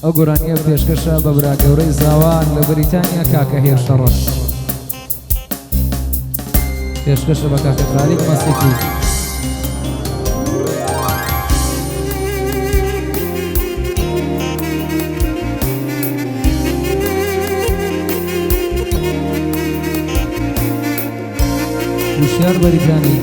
ئەو گۆرانیە پێشکەشە بە براگەورەی زاوان لە بەریتانیا کاکە هێر شەڕەش پێشکەشە بە کاکە خالید مەسیحی وشیار بەریتانی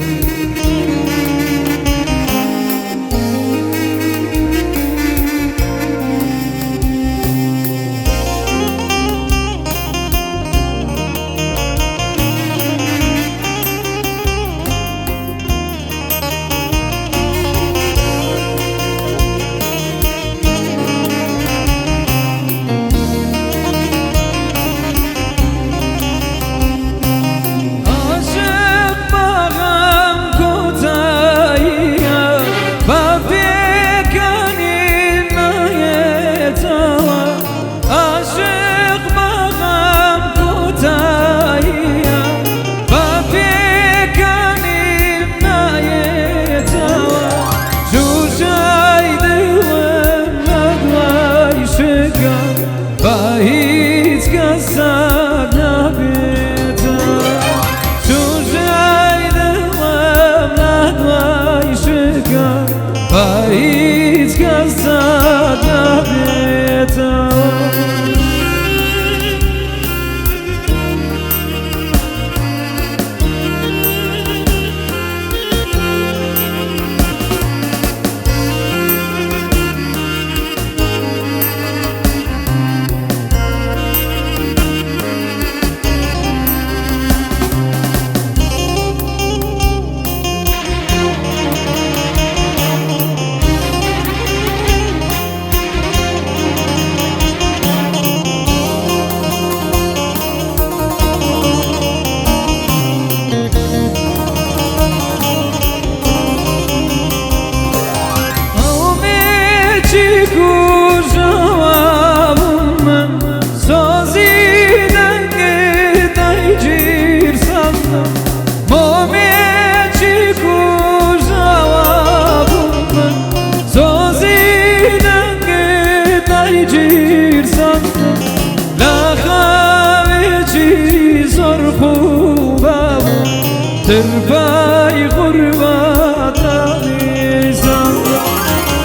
تربای غربت آمیزم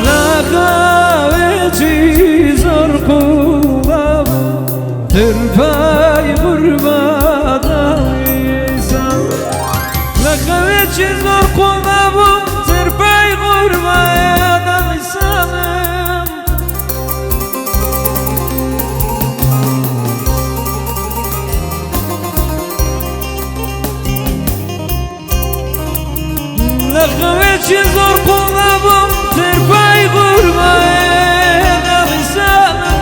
لخواه چیزار خوبم تربای غربت آمیزم لخواه چیزار خوبم تربای غربت آمیزم لخواه چیزار خوبم تربای غربت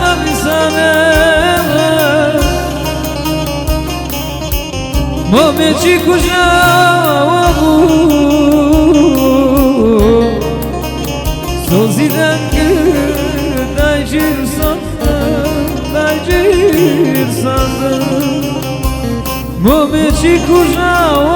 آمیزم مومچی کجا بود سوزیدن کرد دایجیر سندم مومچی کجا